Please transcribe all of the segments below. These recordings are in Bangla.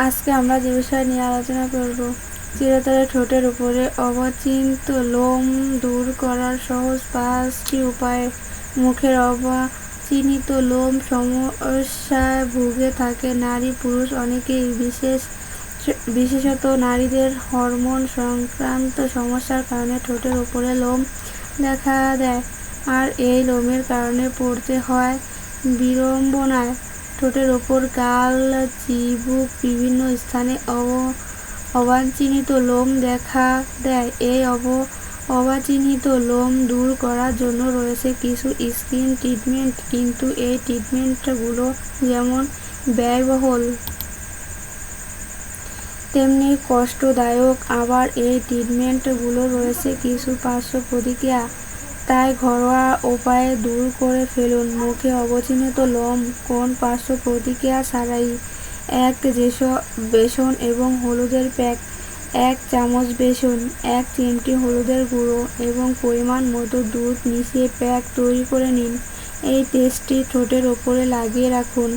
আজকে আমরা যে বিষয় নিয়ে আলোচনা করব, চিরতরে ঠোঁটের উপরে অবাঞ্ছিত লোম দূর করার সহজ 5টি উপায়। মুখের অবাঞ্ছিত লোম সমস্যায় ভুগে থাকে নারী পুরুষ অনেকেই, বিশেষত নারীদের হরমোন সংক্রান্ত সমস্যার কারণে ঠোঁটের উপরে লোম দেখা দেয়, আর এই লোমের কারণে পড়তে হয় বিড়ম্বনায়। ঠোঁটের ওপর, গাল, চিবুক বিভিন্ন স্থানে অবাঞ্ছিত লোম দেখা দেয়। এই অবাঞ্ছিত লোম দূর করার জন্য রয়েছে কিছু স্কিন ট্রিটমেন্ট, কিন্তু এই ট্রিটমেন্টগুলো যেমন ব্যয়বহুল তেমনি কষ্টদায়ক। আবার এই ট্রিটমেন্টগুলো রয়েছে কিছু পার্শ্ব প্রতিক্রিয়া। তাই ঘরোয়া উপায়ে দূর করে ফেলুন মুখে অবাঞ্ছিত লোম কোনো পার্শ্ব প্রতিক্রিয়া ছাড়াই। 1 বেসন এবং হলুদের প্যাক। 1 চামচ বেসন, 1 চিমটি হলুদের গুঁড়ো এবং পরিমাণ মতো দুধ মিশিয়ে প্যাক তৈরি করে নিন। এই পেস্টটি ঠোঁটের ওপরে লাগিয়ে রাখুন।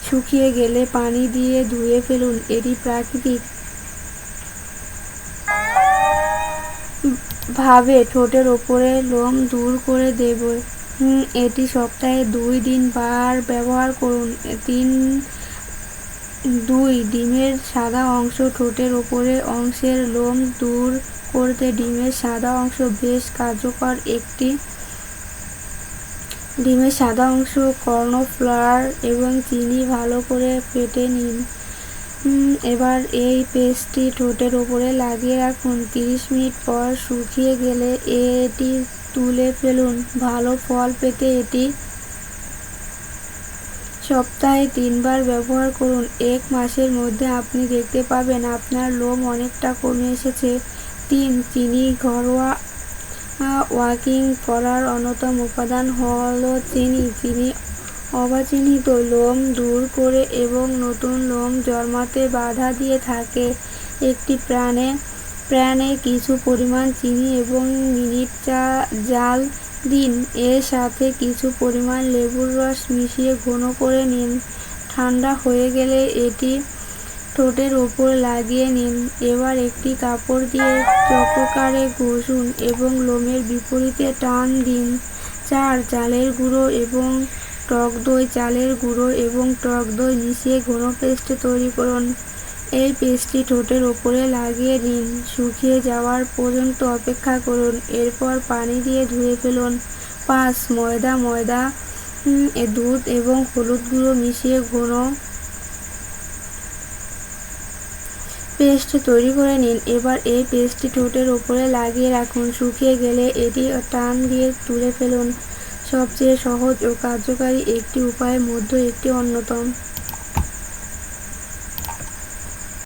শুকিয়ে গেলে পানি দিয়ে ধুয়ে ফেলুন। এটি প্রাকৃতিক ভাবে ঠোঁটের ওপরে লোম দূর করে দেবে। এটি সপ্তাহে 2 দিন ব্যবহার করুন। 2 ডিমের সাদা অংশ। ঠোঁটের ওপরের অংশের লোম দূর করতে ডিমের সাদা অংশ বেশ কার্যকর। ডিমের সাদা অংশ, কর্নফ্লাওয়ার এবং চিনি ভালো করে ফেটে নিন। এবার এই পেস্টটি ঠোঁটের ওপরে লাগিয়ে রাখুন। 30 মিনিট পর শুকিয়ে গেলে এটি তুলে ফেলুন। ভালো ফল পেতে এটি সপ্তাহে 3 বার ব্যবহার করুন। 1 মাসের মধ্যে আপনি দেখতে পাবেন আপনার লোম অনেকটা কমে এসেছে। 3 চিনি। ঘরোয়া ওয়াকিং করার অন্যতম উপাদান হলো চিনি। চিনি অবাঞ্ছিত লোম দূর করে এবং নতুন লোম জন্মাতে বাধা দিয়ে থাকে। একটি প্যানে কিছু পরিমাণ চিনি এবং মিনিট জাল দিন। এর সাথে কিছু পরিমাণ লেবুর রস মিশিয়ে ঘন করে নিন। ঠান্ডা হয়ে গেলে এটি ঠোঁটের ওপর লাগিয়ে নিন। এবার একটি কাপড় দিয়ে চক্রাকারে ঘষুন এবং লোমের বিপরীতে টান দিন। 4 চালের গুঁড়ো এবং টক দই। চালের গুঁড়ো এবং টক দই মিশিয়ে ঘন পেস্ট তৈরি করুন। এই পেস্টটি ঠোঁটের ওপরে লাগিয়ে নিন। শুকিয়ে যাওয়ার পর্যন্ত অপেক্ষা করুন। এরপর পানি দিয়ে ধুয়ে ফেলুন। 5 ময়দা, দুধ এবং হলুদ গুঁড়ো মিশিয়ে ঘন পেস্ট তৈরি করে নিন। এবার এই পেস্টটি ঠোঁটের ওপরে লাগিয়ে রাখুন। শুকিয়ে গেলে এটি টান দিয়ে তুলে ফেলুন। সবচেয়ে সহজ ও কার্যকারী একটি উপায়ের মধ্যে একটি অন্যতম।